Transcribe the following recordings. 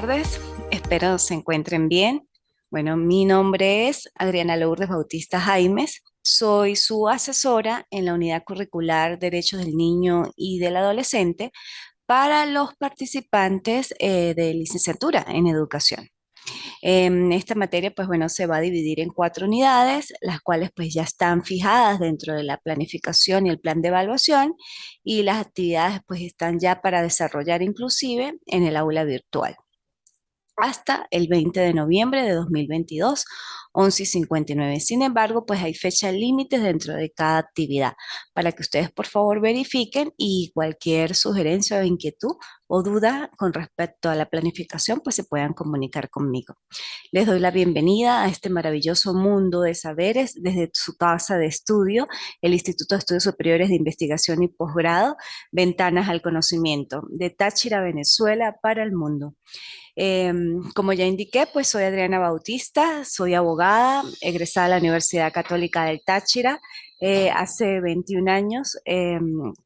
tardes, espero se encuentren bien. Bueno, mi nombre es Adriana Lourdes Bautista Jaimes, soy su asesora en la unidad curricular Derechos del Niño y del Adolescente para los participantes de licenciatura en educación. Esta materia, pues bueno, se va a dividir en 4 unidades, las cuales pues ya están fijadas dentro de la planificación y el plan de evaluación, y las actividades pues están ya para desarrollar inclusive en el aula virtual hasta el 20 de noviembre de 2022, 11:59. Sin embargo, pues hay fechas límites dentro de cada actividad para que ustedes por favor verifiquen, y cualquier sugerencia o inquietud o duda con respecto a la planificación, pues se puedan comunicar conmigo. Les doy la bienvenida a este maravilloso mundo de saberes desde su casa de estudio, el Instituto de Estudios Superiores de Investigación y Posgrado, Ventanas al Conocimiento, de Táchira, Venezuela, para el mundo. Como ya indiqué, pues soy Adriana Bautista, soy abogada, egresada de la Universidad Católica del Táchira, hace 21 años,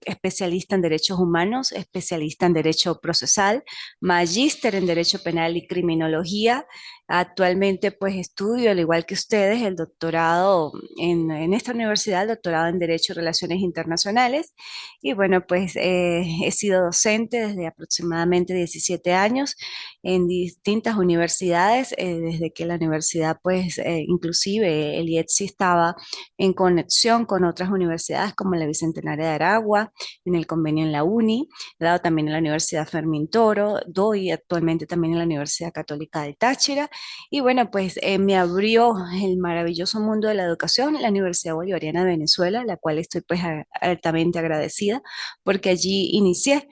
especialista en derechos humanos, especialista en derecho procesal, magíster en derecho penal y criminología. Actualmente pues estudio, al igual que ustedes, el doctorado en esta universidad, el doctorado en Derecho y Relaciones Internacionales. Y bueno, pues he sido docente desde aproximadamente 17 años en distintas universidades, desde que la universidad, pues, inclusive el IETSI estaba en conexión con otras universidades como la Bicentenaria de Aragua, en el convenio en la UNI, he dado también en la Universidad Fermín Toro, doy actualmente también en la Universidad Católica del Táchira, y bueno, pues me abrió el maravilloso mundo de la educación la Universidad Bolivariana de Venezuela, la cual estoy pues altamente agradecida, porque allí inicié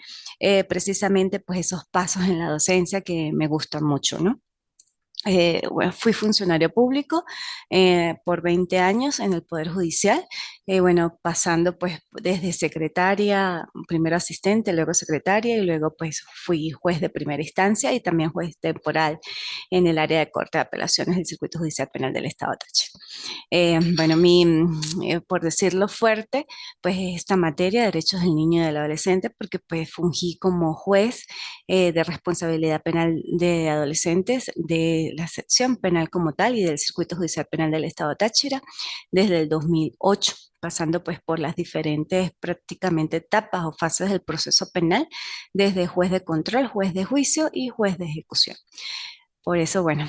precisamente pues esos pasos en la docencia que me gustan mucho, ¿no? Bueno, fui funcionario público por 20 años en el Poder Judicial, bueno, pasando pues desde secretaria, primero asistente, luego secretaria, y luego pues fui juez de primera instancia y también juez temporal en el área de Corte de Apelaciones del Circuito Judicial Penal del Estado de Táchira. Bueno, por decirlo fuerte, pues esta materia, derechos del niño y del adolescente, porque pues fungí como juez de responsabilidad penal de adolescentes de la sección penal como tal y del Circuito Judicial Penal del Estado de Táchira desde el 2008, pasando pues por las diferentes prácticamente etapas o fases del proceso penal, desde juez de control, juez de juicio y juez de ejecución. Por eso, bueno,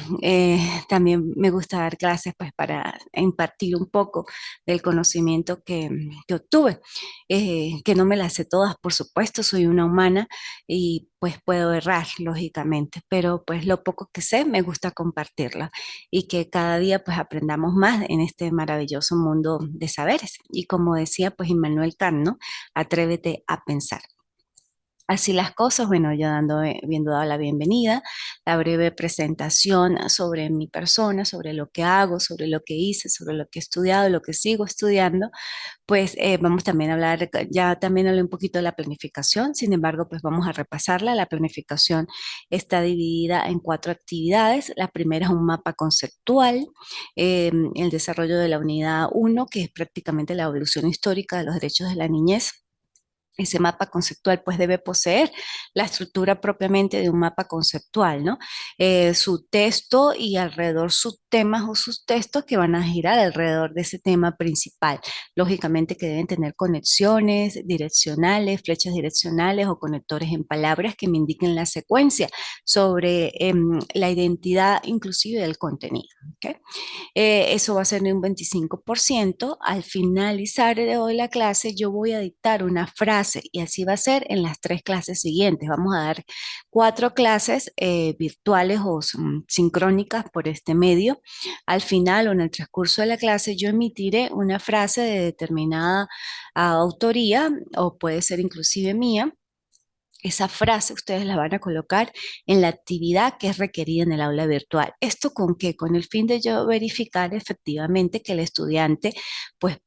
también me gusta dar clases pues para impartir un poco del conocimiento que obtuve, que no me las sé todas, por supuesto, soy una humana y pues puedo errar, lógicamente, pero pues lo poco que sé me gusta compartirlo, y que cada día pues aprendamos más en este maravilloso mundo de saberes. Y como decía pues Immanuel Kant, ¿no? Atrévete a pensar. Así las cosas, bueno, yo habiendo dado la bienvenida, la breve presentación sobre mi persona, sobre lo que hago, sobre lo que hice, sobre lo que he estudiado, lo que sigo estudiando, pues vamos también a hablar, ya también hablé un poquito de la planificación, sin embargo, pues vamos a repasarla. La planificación está dividida en 4 actividades. La primera es un mapa conceptual, el desarrollo de la unidad 1, que es prácticamente la evolución histórica de los derechos de la niñez. Ese mapa conceptual pues debe poseer la estructura propiamente de un mapa conceptual, ¿no? Su texto y alrededor sus temas o sus textos que van a girar alrededor de ese tema principal. Lógicamente que deben tener conexiones direccionales, flechas direccionales o conectores en palabras que me indiquen la secuencia sobre la identidad inclusive del contenido. ¿Okay? Eso va a ser de un 25%. Al finalizar de hoy la clase, yo voy a dictar una frase y así va a ser en las 3 clases siguientes. Vamos a dar 4 clases virtuales o sincrónicas por este medio. Al final o en el transcurso de la clase, yo emitiré una frase de determinada autoría o puede ser inclusive mía. Esa frase ustedes la van a colocar en la actividad que es requerida en el aula virtual. ¿Esto con qué? Con el fin de yo verificar efectivamente que el estudiante pues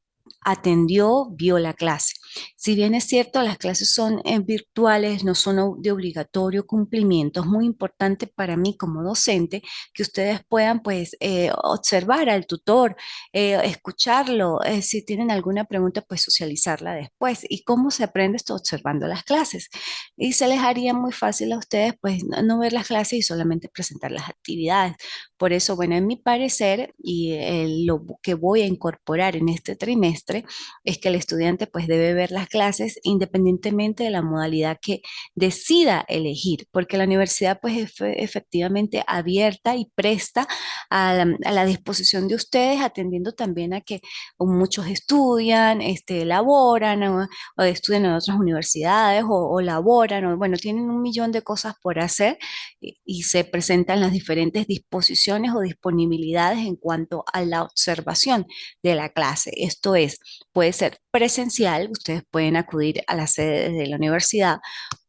atendió, vio la clase. Si bien es cierto, las clases son virtuales, no son de obligatorio cumplimiento, es muy importante para mí como docente que ustedes puedan pues observar al tutor, escucharlo, si tienen alguna pregunta pues socializarla después. ¿Y cómo se aprende esto? Observando las clases. Y se les haría muy fácil a ustedes pues no ver las clases y solamente presentar las actividades. Por eso, bueno, en mi parecer y lo que voy a incorporar en este trimestre es que el estudiante pues debe ver las clases independientemente de la modalidad que decida elegir, porque la universidad pues es efectivamente abierta y presta a la disposición de ustedes, atendiendo también a que muchos estudian, laboran o estudian en otras universidades o laboran, o bueno, tienen un millón de cosas por hacer y se presentan las diferentes disposiciones o disponibilidades en cuanto a la observación de la clase. Esto es, puede ser presencial, ustedes pueden acudir a la sede de la universidad.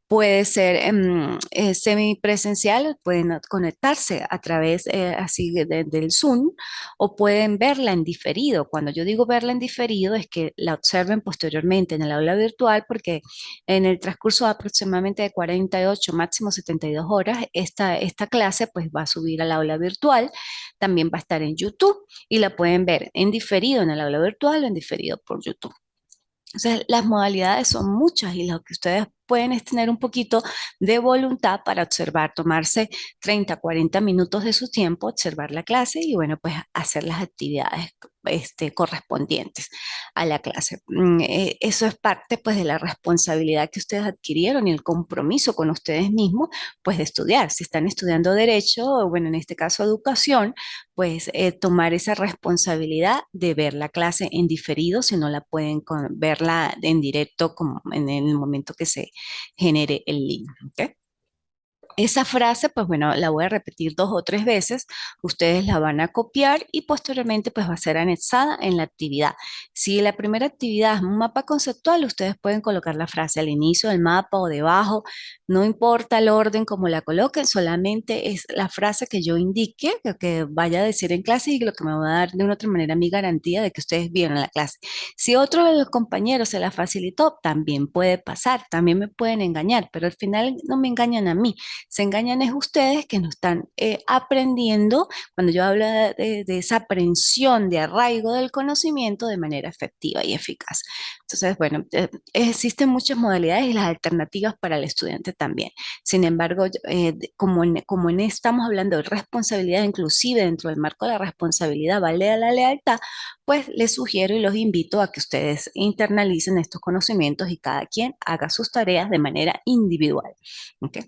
Puede ser semipresencial, pueden conectarse a través así del Zoom o pueden verla en diferido. Cuando yo digo verla en diferido es que la observen posteriormente en el aula virtual porque en el transcurso de aproximadamente de 48, máximo 72 horas, esta clase pues va a subir al aula virtual, también va a estar en YouTube y la pueden ver en diferido en el aula virtual o en diferido por YouTube. Entonces, las modalidades son muchas y lo que ustedes pueden es tener un poquito de voluntad para observar, tomarse 30, 40 minutos de su tiempo, observar la clase y bueno, pues hacer las actividades correspondientes a la clase. Eso es parte pues de la responsabilidad que ustedes adquirieron y el compromiso con ustedes mismos pues de estudiar. Si están estudiando derecho, o bueno, en este caso educación, pues tomar esa responsabilidad de ver la clase en diferido si no la pueden verla en directo como en el momento que se genere el link. ¿Ok? Esa frase, pues bueno, la voy a repetir 2 o 3 veces, ustedes la van a copiar y posteriormente pues va a ser anexada en la actividad. Si la primera actividad es un mapa conceptual, ustedes pueden colocar la frase al inicio del mapa o debajo, no importa el orden como la coloquen, solamente es la frase que yo indique, que vaya a decir en clase y lo que me va a dar de una otra manera mi garantía de que ustedes vieron la clase. Si otro de los compañeros se la facilitó, también puede pasar, también me pueden engañar, pero al final no me engañan a mí, se engañan es ustedes que no están aprendiendo, cuando yo hablo de esa aprehensión, de arraigo del conocimiento de manera efectiva y eficaz. Entonces, bueno, existen muchas modalidades y las alternativas para el estudiante también. Sin embargo, como estamos hablando de responsabilidad, inclusive dentro del marco de la responsabilidad, vale la lealtad, pues les sugiero y los invito a que ustedes internalicen estos conocimientos y cada quien haga sus tareas de manera individual. ¿Ok?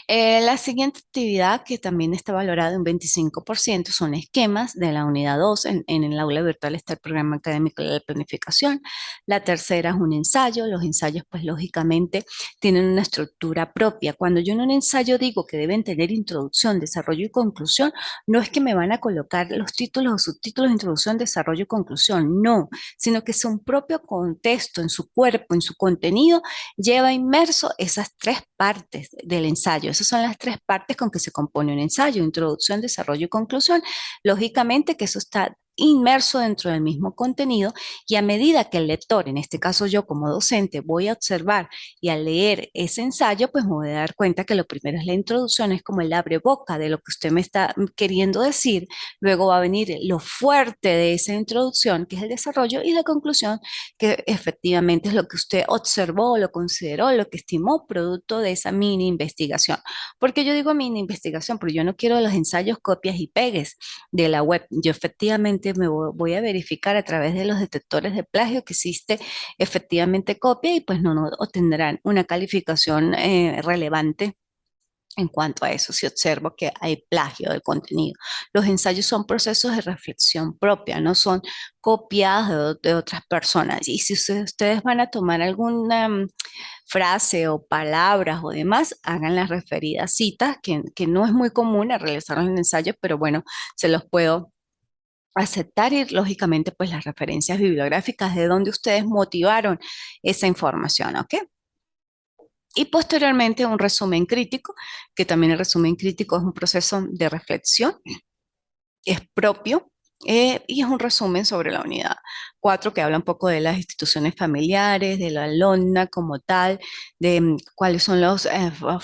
La siguiente actividad que también está valorada en 25% son esquemas de la unidad 2. En el aula virtual está el programa académico de la planificación. La tercera es un ensayo. Los ensayos, pues lógicamente, tienen una estructura propia. Cuando yo en un ensayo digo que deben tener introducción, desarrollo y conclusión, no es que me van a colocar los títulos o subtítulos de introducción, desarrollo y conclusión, no, sino que su propio contexto, en su cuerpo, en su contenido, lleva inmerso esas 3 partes del ensayo. Esas son las 3 partes con que se compone un ensayo: introducción, desarrollo y conclusión. Lógicamente que eso está inmerso dentro del mismo contenido y a medida que el lector, en este caso yo como docente, voy a observar y a leer ese ensayo, pues me voy a dar cuenta que lo primero es la introducción, es como el abre boca de lo que usted me está queriendo decir, luego va a venir lo fuerte de esa introducción, que es el desarrollo, y la conclusión, que efectivamente es lo que usted observó, lo consideró, lo que estimó producto de esa mini investigación. Porque yo digo mini investigación, porque yo no quiero los ensayos copias y pegues de la web. Yo efectivamente voy a verificar a través de los detectores de plagio que existe efectivamente copia y pues no obtendrán una calificación relevante en cuanto a eso, si observo que hay plagio del contenido. Los ensayos son procesos de reflexión propia, no son copias de otras personas. Y si ustedes van a tomar alguna frase o palabras o demás, hagan las referidas citas, que no es muy común a realizar en ensayos, pero bueno, se los puedo aceptar y lógicamente pues las referencias bibliográficas de donde ustedes motivaron esa información, ¿ok? Y posteriormente un resumen crítico, que también el resumen crítico es un proceso de reflexión, es propio, Y es un resumen sobre la unidad 4 que habla un poco de las instituciones familiares, de la alumna como tal, de cuáles son las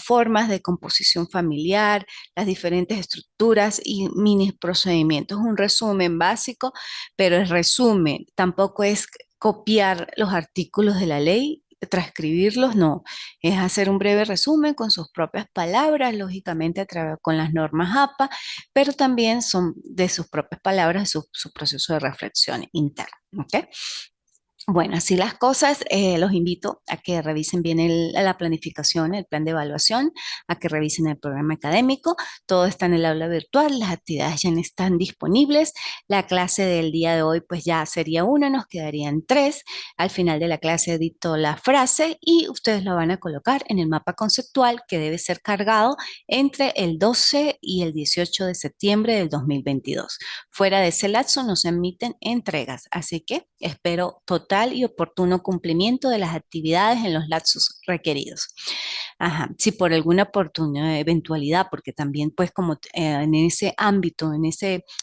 formas de composición familiar, las diferentes estructuras y mini procedimientos. Un resumen básico, pero el resumen tampoco es copiar los artículos de la ley, transcribirlos, no, es hacer un breve resumen con sus propias palabras, lógicamente con las normas APA, pero también son de sus propias palabras, su proceso de reflexión interna. ¿Ok? Bueno, así las cosas, los invito a que revisen bien la planificación, el plan de evaluación, a que revisen el programa académico. Todo está en el aula virtual, las actividades ya están disponibles. La clase del día de hoy pues ya sería una, nos quedarían tres. Al final de la clase dicto la frase y ustedes la van a colocar en el mapa conceptual que debe ser cargado entre el 12 y el 18 de septiembre del 2022. Fuera de ese lapso no se emiten entregas, así que espero total y oportuno cumplimiento de las actividades en los lapsos requeridos. Ajá, si por alguna oportunidad, eventualidad, porque también pues como en ese ámbito,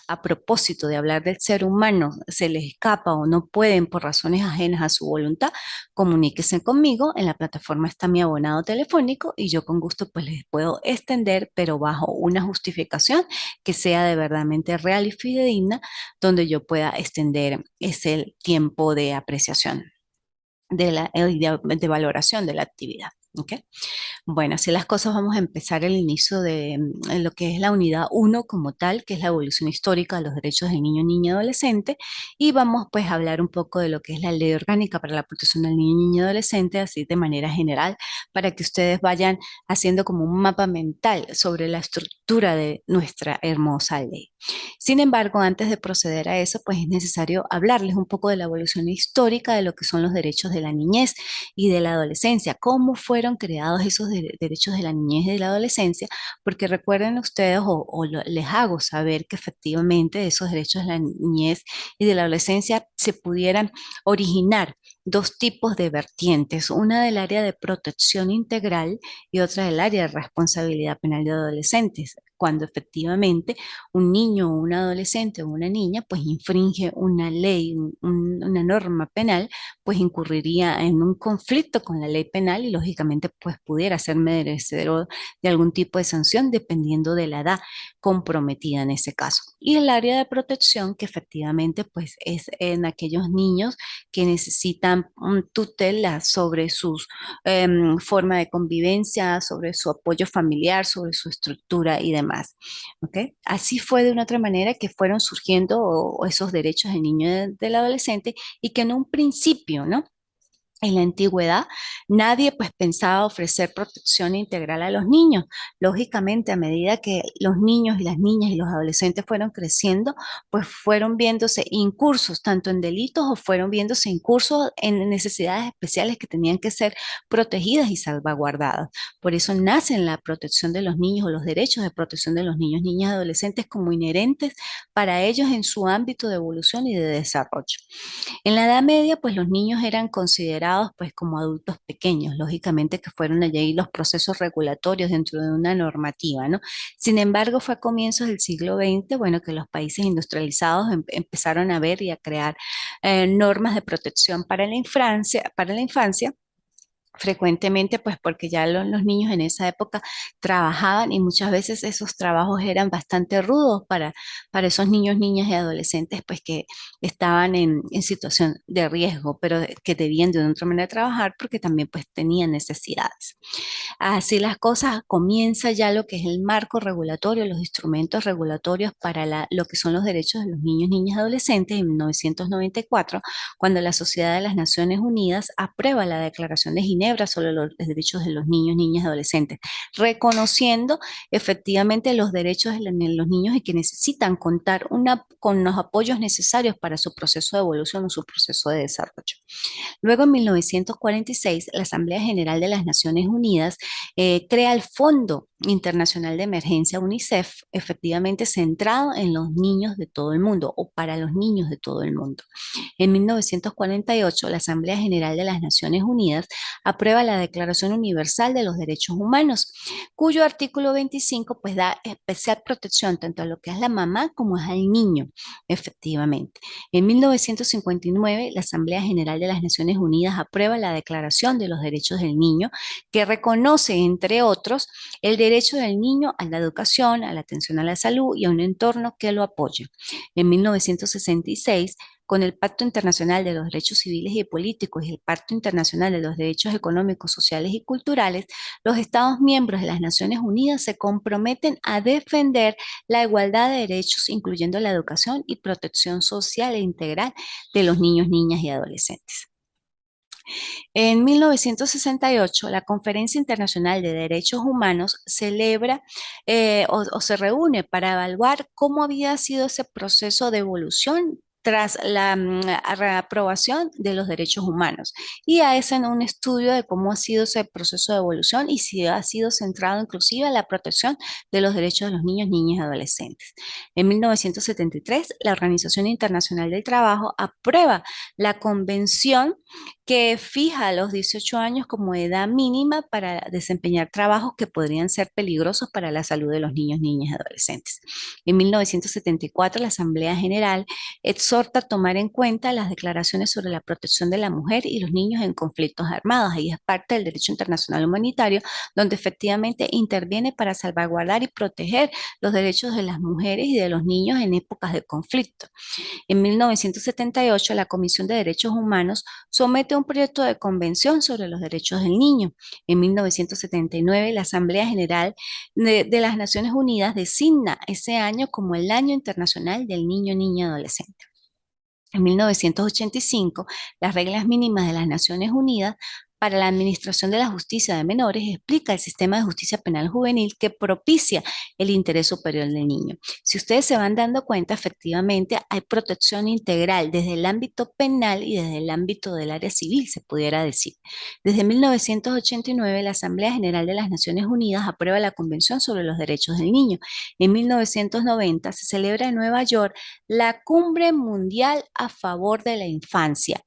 a propósito de hablar del ser humano, se les escapa o no pueden por razones ajenas a su voluntad, comuníquese conmigo, en la plataforma está mi abonado telefónico y yo con gusto pues les puedo extender, pero bajo una justificación que sea de verdaderamente real y fidedigna, donde yo pueda extender ese tiempo de apreciación de valoración de la actividad. ¿Ok? Bueno, así las cosas vamos a empezar el inicio de lo que es la unidad uno como tal, que es la evolución histórica de los derechos del niño, niña y adolescente, y vamos pues a hablar un poco de lo que es la ley orgánica para la protección del niño, niña y adolescente, así de manera general, para que ustedes vayan haciendo como un mapa mental sobre la estructura de nuestra hermosa ley. Sin embargo, antes de proceder a eso, pues es necesario hablarles un poco de la evolución histórica de lo que son los derechos de la niñez y de la adolescencia, cómo fueron creados esos derechos de la niñez y de la adolescencia, porque recuerden ustedes les hago saber que efectivamente esos derechos de la niñez y de la adolescencia se pudieran originar dos tipos de vertientes, una del área de protección integral y otra del área de responsabilidad penal de adolescentes, cuando efectivamente un niño o un adolescente o una niña pues infringe una ley, una norma penal, pues incurriría en un conflicto con la ley penal y lógicamente pues pudiera ser merecedor de algún tipo de sanción dependiendo de la edad comprometida en ese caso. Y el área de protección que efectivamente pues es en aquellos niños que necesitan tutela sobre su forma de convivencia, sobre su apoyo familiar, sobre su estructura y demás. ¿Ok? Así fue de una otra manera que fueron surgiendo esos derechos del niño y del adolescente y que en un principio, ¿no? En la antigüedad, nadie pues pensaba ofrecer protección integral a los niños. Lógicamente, a medida que los niños y las niñas y los adolescentes fueron creciendo, pues fueron viéndose incursos tanto en delitos o fueron viéndose incursos en necesidades especiales que tenían que ser protegidas y salvaguardadas. Por eso nacen la protección de los niños o los derechos de protección de los niños, niñas y adolescentes como inherentes para ellos en su ámbito de evolución y de desarrollo. En la Edad Media, pues los niños eran considerados pues como adultos pequeños, lógicamente que fueron allí los procesos regulatorios dentro de una normativa, ¿no? Sin embargo, fue a comienzos del siglo XX, bueno, que los países industrializados empezaron a ver y a crear normas de protección para la infancia frecuentemente, pues porque ya los niños en esa época trabajaban y muchas veces esos trabajos eran bastante rudos para esos niños, niñas y adolescentes, pues que estaban en situación de riesgo, pero que debían de una otra manera trabajar porque también pues tenían necesidades. Así las cosas, comienza ya lo que es el marco regulatorio, los instrumentos regulatorios para lo que son los derechos de los niños, niñas y adolescentes en 1994, cuando la Sociedad de las Naciones Unidas aprueba la Declaración de Ginebra sobre los derechos de los niños, niñas y adolescentes, reconociendo efectivamente los derechos de los niños y que necesitan contar con los apoyos necesarios para su proceso de evolución o su proceso de desarrollo. Luego, en 1946, la Asamblea General de las Naciones Unidas crea el Fondo Internacional de Emergencia UNICEF, efectivamente centrado en los niños de todo el mundo o para los niños de todo el mundo. En 1948, la Asamblea General de las Naciones Unidas aprueba la Declaración Universal de los Derechos Humanos, cuyo artículo 25 pues da especial protección tanto a lo que es la mamá como es al niño, efectivamente. En 1959, la Asamblea General de las Naciones Unidas aprueba la Declaración de los Derechos del Niño, que reconoce, entre otros, el derecho del niño a la educación, a la atención a la salud y a un entorno que lo apoye. En 1966, con el Pacto Internacional de los Derechos Civiles y Políticos y el Pacto Internacional de los Derechos Económicos, Sociales y Culturales, los Estados miembros de las Naciones Unidas se comprometen a defender la igualdad de derechos, incluyendo la educación y protección social e integral de los niños, niñas y adolescentes. En 1968, la Conferencia Internacional de Derechos Humanos celebra o se reúne para evaluar cómo había sido ese proceso de evolución tras la reaprobación de los derechos humanos y hacen un estudio de cómo ha sido ese proceso de evolución y si ha sido centrado inclusive en la protección de los derechos de los niños, niñas y adolescentes. En 1973, la Organización Internacional del Trabajo aprueba la Convención que fija los 18 años como edad mínima para desempeñar trabajos que podrían ser peligrosos para la salud de los niños, niñas y adolescentes. En 1974, la Asamblea General exhorta a tomar en cuenta las declaraciones sobre la protección de la mujer y los niños en conflictos armados. Ahí es parte del derecho internacional humanitario, donde efectivamente interviene para salvaguardar y proteger los derechos de las mujeres y de los niños en épocas de conflicto. En 1978, la Comisión de Derechos Humanos somete un proyecto de convención sobre los derechos del niño. En 1979, la Asamblea General de las Naciones Unidas designa ese año como el Año Internacional del Niño, Niña y Adolescente. En 1985, las reglas mínimas de las Naciones Unidas para la Administración de la Justicia de Menores explica el sistema de justicia penal juvenil que propicia el interés superior del niño. Si ustedes se van dando cuenta, efectivamente hay protección integral desde el ámbito penal y desde el ámbito del área civil, se pudiera decir. Desde 1989, la Asamblea General de las Naciones Unidas aprueba la Convención sobre los Derechos del Niño. En 1990 se celebra en Nueva York la Cumbre Mundial a favor de la infancia.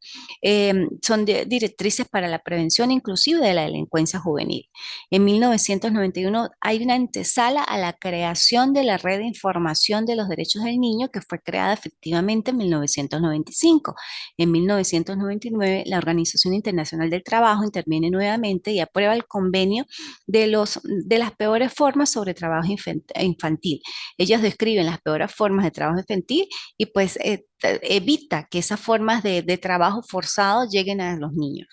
Son directrices para la prevención inclusive de la delincuencia juvenil. En 1991 hay una antesala a la creación de la Red de Información de los Derechos del Niño que fue creada efectivamente en 1995. En 1999 la Organización Internacional del Trabajo interviene nuevamente y aprueba el convenio de las peores formas sobre trabajo infantil. Ellos describen las peores formas de trabajo infantil y pues evita que esas formas de trabajo forzado lleguen a los niños.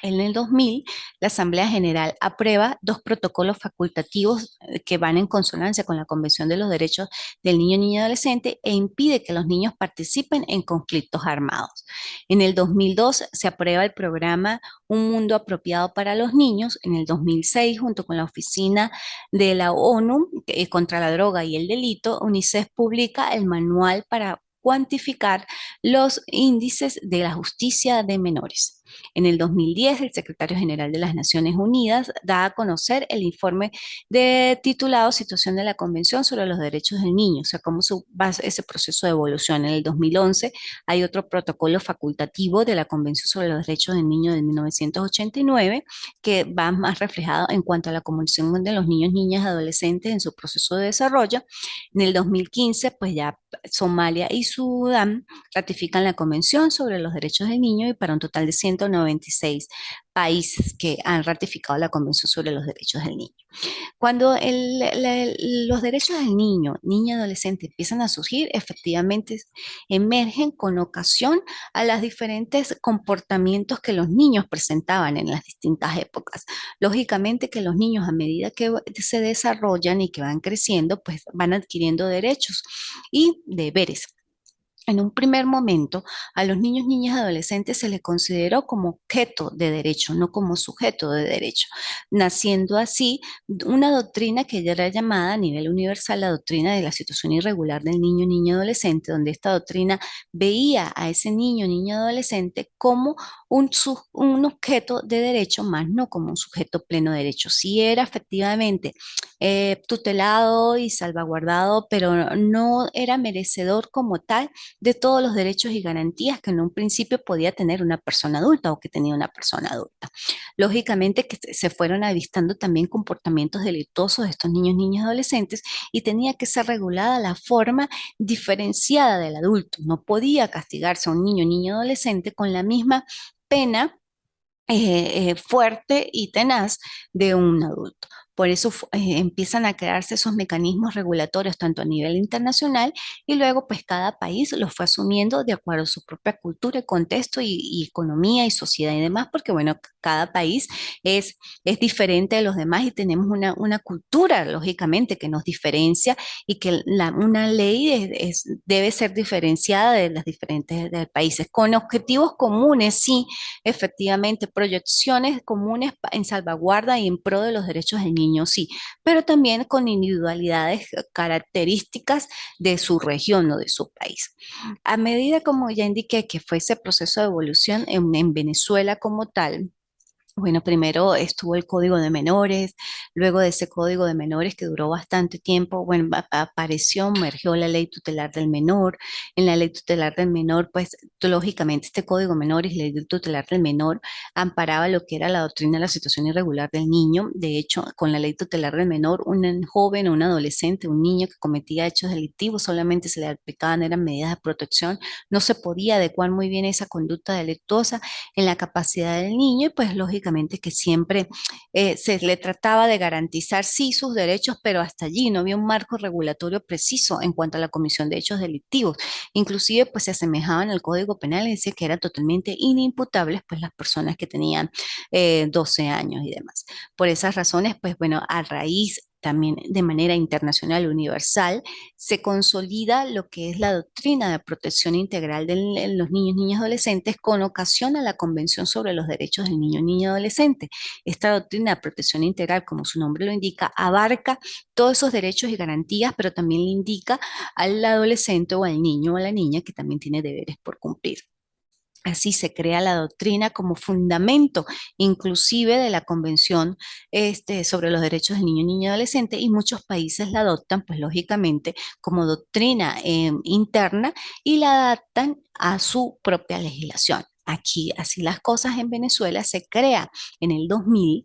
En el 2000, la Asamblea General aprueba dos protocolos facultativos que van en consonancia con la Convención de los Derechos del Niño, Niña y Adolescente e impide que los niños participen en conflictos armados. En el 2002 se aprueba el programa Un Mundo Apropiado para los Niños. En el 2006, junto con la Oficina de la ONU contra la Droga y el Delito, UNICEF publica el manual para cuantificar los índices de la justicia de menores. En el 2010, el secretario general de las Naciones Unidas da a conocer el informe titulado Situación de la Convención sobre los Derechos del Niño, o sea, cómo va ese proceso de evolución. En el 2011 hay otro protocolo facultativo de la Convención sobre los Derechos del Niño de 1989 que va más reflejado en cuanto a la condición de los niños, niñas y adolescentes en su proceso de desarrollo. En el 2015, pues ya Somalia y Sudán ratifican la Convención sobre los Derechos del Niño y para un total de 196 países que han ratificado la Convención sobre los Derechos del Niño. Cuando los derechos del niño, niña y adolescente empiezan a surgir, efectivamente emergen con ocasión a los diferentes comportamientos que los niños presentaban en las distintas épocas. Lógicamente que los niños a medida que se desarrollan y que van creciendo, pues van adquiriendo derechos y deberes. En un primer momento, a los niños, niñas y adolescentes se les consideró como objeto de derecho, no como sujeto de derecho, naciendo así una doctrina que ya era llamada a nivel universal la doctrina de la situación irregular del niño, niña y adolescente, donde esta doctrina veía a ese niño, niña y adolescente como un objeto de derecho, más no como un sujeto pleno de derecho. Sí era efectivamente tutelado y salvaguardado, pero no era merecedor como tal de todos los derechos y garantías que en un principio podía tener una persona adulta o que tenía una persona adulta. Lógicamente que se fueron avistando también comportamientos delictuosos de estos niños, niñas y adolescentes y tenía que ser regulada la forma diferenciada del adulto. No podía castigarse a un niño, niña, adolescente con la misma pena fuerte y tenaz de un adulto. Por eso empiezan a crearse esos mecanismos regulatorios tanto a nivel internacional y luego pues cada país los fue asumiendo de acuerdo a su propia cultura, contexto y economía y sociedad y demás, porque bueno, cada país es diferente de los demás y tenemos una cultura, lógicamente, que nos diferencia y que una ley debe ser diferenciada de las diferentes de países, con objetivos comunes, sí, efectivamente, proyecciones comunes en salvaguarda y en pro de los derechos del niño, sí, pero también con individualidades características de su región o de su país. A medida, como ya indiqué, que fue ese proceso de evolución en Venezuela como tal, bueno, primero estuvo el Código de Menores, luego de ese Código de Menores que duró bastante tiempo, bueno, apareció, emergió la Ley Tutelar del Menor. En la Ley Tutelar del Menor, pues lógicamente este Código de Menores y la Ley Tutelar del Menor amparaba lo que era la doctrina de la situación irregular del niño. De hecho, con la Ley Tutelar del Menor, un joven, un adolescente, un niño que cometía hechos delictivos, solamente se le aplicaban eran medidas de protección, no se podía adecuar muy bien esa conducta delictuosa en la capacidad del niño y pues lógicamente que siempre se le trataba de garantizar sí sus derechos, pero hasta allí no había un marco regulatorio preciso en cuanto a la comisión de hechos delictivos. Inclusive pues se asemejaban al Código Penal y decía que eran totalmente inimputables pues las personas que tenían 12 años y demás. Por esas razones pues bueno, a raíz también de manera internacional universal, se consolida lo que es la doctrina de protección integral de los niños, niñas y adolescentes con ocasión a la Convención sobre los Derechos del Niño, Niña y Adolescente. Esta doctrina de protección integral, como su nombre lo indica, abarca todos esos derechos y garantías, pero también le indica al adolescente o al niño o a la niña que también tiene deberes por cumplir. Así se crea la doctrina como fundamento, inclusive de la Convención sobre los Derechos del Niño, Niña y Adolescente, y muchos países la adoptan, pues lógicamente, como doctrina interna y la adaptan a su propia legislación. Aquí, así las cosas en Venezuela, se crea en el 2000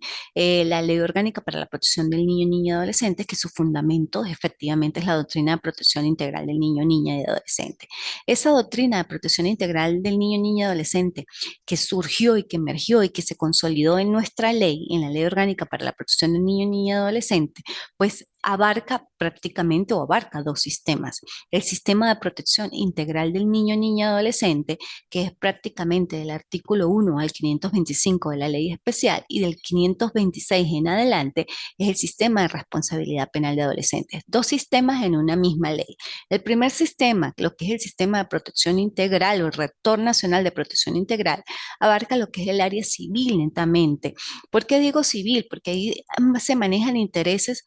la Ley Orgánica para la Protección del Niño, Niña y Adolescente, que su fundamento efectivamente es la doctrina de protección integral del niño, niña y adolescente. Esa doctrina de protección integral del niño, niña y adolescente que surgió y que emergió y que se consolidó en nuestra ley, en la Ley Orgánica para la Protección del Niño, niña y adolescente, pues abarca prácticamente o abarca dos sistemas. El sistema de protección integral del niño, niña y adolescente, que es prácticamente del artículo 1 al 525 de la ley especial y del 526 en adelante, es el sistema de responsabilidad penal de adolescentes. Dos sistemas en una misma ley. El primer sistema, lo que es el sistema de protección integral o el Rector Nacional de Protección Integral, abarca lo que es el área civil netamente. ¿Por qué digo civil? Porque ahí se manejan intereses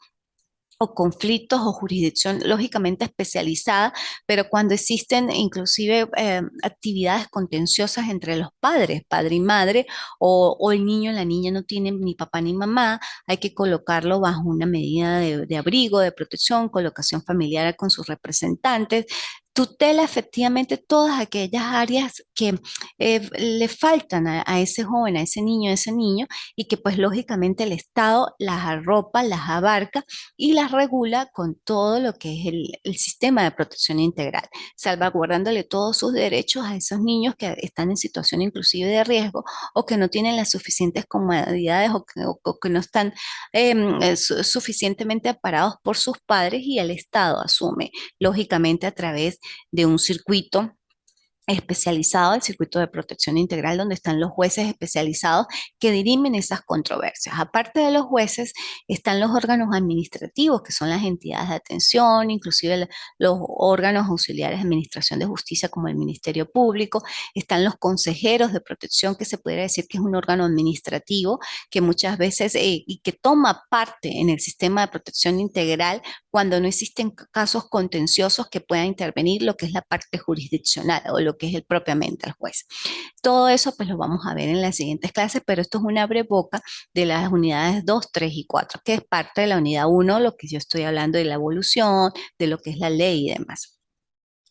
o conflictos o jurisdicción lógicamente especializada, pero cuando existen inclusive actividades contenciosas entre los padres, padre y madre, o el niño o la niña no tienen ni papá ni mamá, hay que colocarlo bajo una medida de abrigo, de protección, colocación familiar con sus representantes. Tutela efectivamente todas aquellas áreas que le faltan a ese joven, a ese niño, y que pues lógicamente el Estado las arropa, las abarca y las regula con todo lo que es el sistema de protección integral, salvaguardándole todos sus derechos a esos niños que están en situación inclusive de riesgo o que no tienen las suficientes comodidades o que no están suficientemente amparados por sus padres y el Estado asume, lógicamente a través de un circuito especializado, el circuito de protección integral, donde están los jueces especializados que dirimen esas controversias. Aparte de los jueces, están los órganos administrativos, que son las entidades de atención, inclusive los órganos auxiliares de administración de justicia, como el Ministerio Público, están los consejeros de protección, que se podría decir que es un órgano administrativo que muchas veces y que toma parte en el sistema de protección integral cuando no existen casos contenciosos que puedan intervenir lo que es la parte jurisdiccional o lo que es el propiamente el juez. Todo eso pues lo vamos a ver en las siguientes clases, pero esto es una boca de las unidades 2, 3 y 4, que es parte de la unidad 1, lo que yo estoy hablando de la evolución, de lo que es la ley y demás.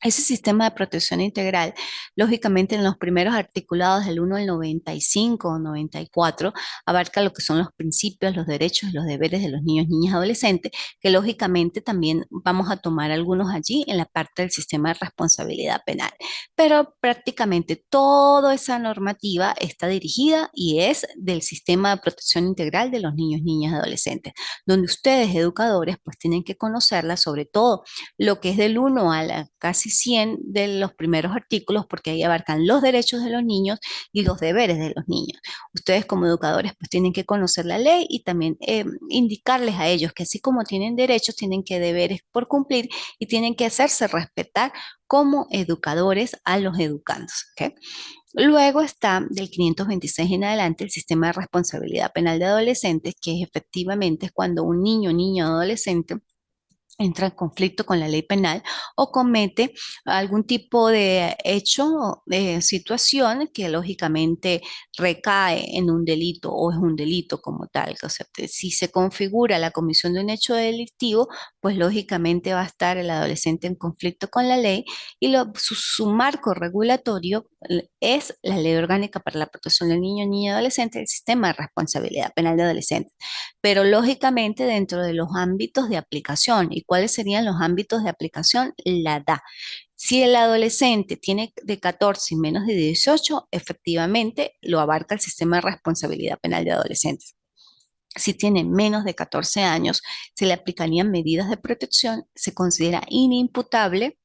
Ese sistema de protección integral, lógicamente en los primeros articulados del 1 al 95 o 94, abarca lo que son los principios, los derechos y los deberes de los niños, niñas y adolescentes, que lógicamente también vamos a tomar algunos allí en la parte del sistema de responsabilidad penal. Pero prácticamente toda esa normativa está dirigida y es del sistema de protección integral de los niños, niñas y adolescentes, donde ustedes, educadores, pues tienen que conocerla, sobre todo lo que es del 1 a la casi 100 de los primeros artículos, porque ahí abarcan los derechos de los niños y los deberes de los niños. Ustedes como educadores pues tienen que conocer la ley y también indicarles a ellos que así como tienen derechos, tienen que deberes por cumplir y tienen que hacerse respetar como educadores a los educandos. ¿Okay? Luego está del 526 en adelante el sistema de responsabilidad penal de adolescentes, que efectivamente es cuando un niño, niña o adolescente entra en conflicto con la ley penal o comete algún tipo de hecho, de situación que lógicamente recae en un delito o es un delito como tal. O sea, si se configura la comisión de un hecho delictivo, pues lógicamente va a estar el adolescente en conflicto con la ley y su marco regulatorio es la Ley Orgánica para la Protección del Niño, Niña y Adolescente, el sistema de responsabilidad penal de adolescentes, pero lógicamente dentro de los ámbitos de aplicación. ¿Y cuáles serían los ámbitos de aplicación? La edad. Si el adolescente tiene de 14 y menos de 18, efectivamente lo abarca el sistema de responsabilidad penal de adolescentes. Si tiene menos de 14 años, se le aplicarían medidas de protección, se considera inimputable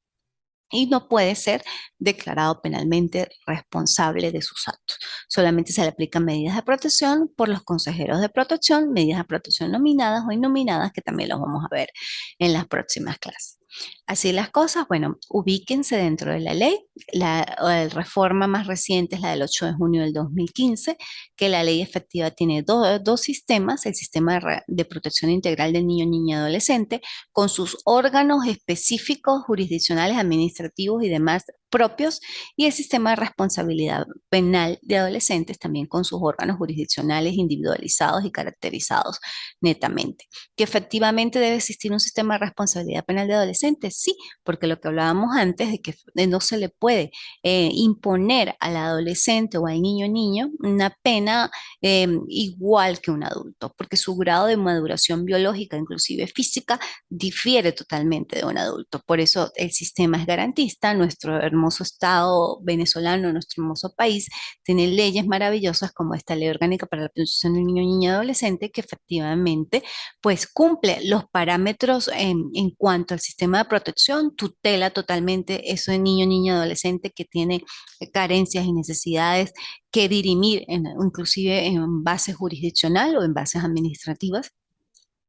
y no puede ser declarado penalmente responsable de sus actos. Solamente se le aplican medidas de protección por los consejeros de protección, medidas de protección nominadas o innominadas, que también los vamos a ver en las próximas clases. Así las cosas, bueno, ubíquense dentro de la ley. La reforma más reciente es la del 8 de junio del 2015, que la ley efectiva tiene dos sistemas, el sistema de protección integral del niño, niña y adolescente, con sus órganos específicos, jurisdiccionales, administrativos y demás propios, y el sistema de responsabilidad penal de adolescentes también con sus órganos jurisdiccionales individualizados y caracterizados netamente. Que efectivamente debe existir un sistema de responsabilidad penal de adolescentes, sí, porque lo que hablábamos antes de que no se le puede imponer al adolescente o al niño una pena igual que un adulto, porque su grado de maduración biológica, inclusive física, difiere totalmente de un adulto. Por eso el sistema es garantista. Nuestro hermoso Estado venezolano, nuestro hermoso país, tiene leyes maravillosas como esta Ley Orgánica para la Protección del Niño, Niña y Adolescente, que efectivamente pues cumple los parámetros en cuanto al sistema de protección, tutela totalmente ese niño, niña, adolescente que tiene carencias y necesidades que dirimir inclusive en base jurisdiccional o en bases administrativas,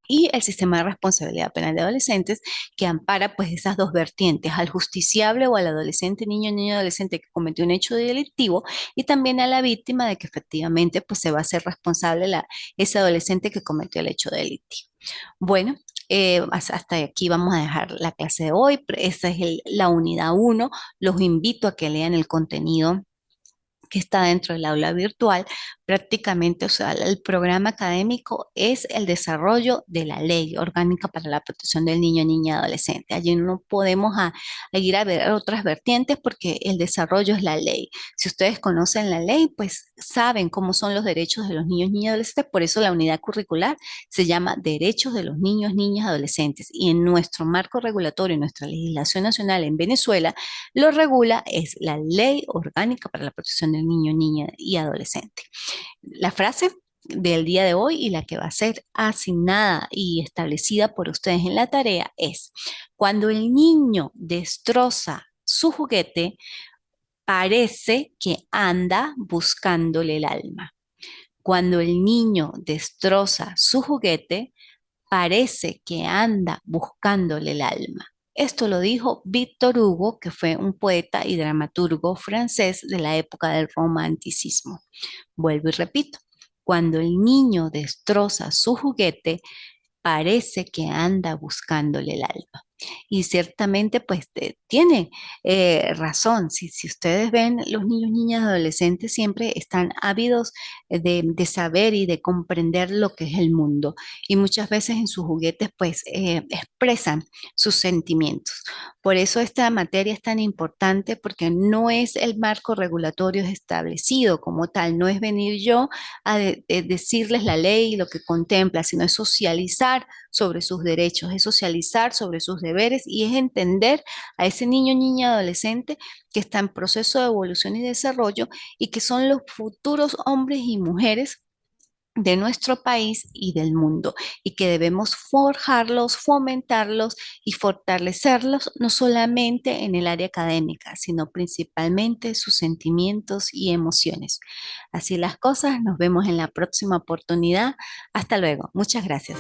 y el sistema de responsabilidad penal de adolescentes que ampara pues esas dos vertientes, al justiciable o al adolescente, niño, niño, adolescente que cometió un hecho delictivo, y también a la víctima de que efectivamente pues se va a hacer responsable ese adolescente que cometió el hecho delictivo. Bueno, hasta aquí vamos a dejar la clase de hoy. Esa es la unidad uno. Los invito a que lean el contenido que está dentro del aula virtual. Prácticamente, o sea, el programa académico es el desarrollo de la ley orgánica para la protección del niño, niña y adolescente. Allí no podemos a ir a ver otras vertientes porque el desarrollo es la ley. Si ustedes conocen la ley, pues saben cómo son los derechos de los niños, niñas y adolescentes. Por eso la unidad curricular se llama Derechos de los Niños, Niñas y Adolescentes. Y en nuestro marco regulatorio, en nuestra legislación nacional en Venezuela, lo regula es la Ley Orgánica para la Protección del Niño, Niña y Adolescente. La frase del día de hoy y la que va a ser asignada y establecida por ustedes en la tarea es: cuando el niño destroza su juguete, parece que anda buscándole el alma. Cuando el niño destroza su juguete, parece que anda buscándole el alma. Esto lo dijo Víctor Hugo, que fue un poeta y dramaturgo francés de la época del romanticismo. Vuelvo y repito, cuando el niño destroza su juguete, parece que anda buscándole el alma. Y ciertamente, pues tiene razón. Si ustedes ven, los niños, niñas, adolescentes siempre están ávidos de saber y de comprender lo que es el mundo. Y muchas veces en sus juguetes, pues expresan sus sentimientos. Por eso esta materia es tan importante porque no es el marco regulatorio establecido como tal, no es venir yo a decirles la ley y lo que contempla, sino es socializar sobre sus derechos, es socializar sobre sus deberes y es entender a ese niño, niña, adolescente que está en proceso de evolución y desarrollo y que son los futuros hombres y mujeres de nuestro país y del mundo, y que debemos forjarlos, fomentarlos y fortalecerlos no solamente en el área académica, sino principalmente sus sentimientos y emociones. Así las cosas, nos vemos en la próxima oportunidad. Hasta luego. Muchas gracias.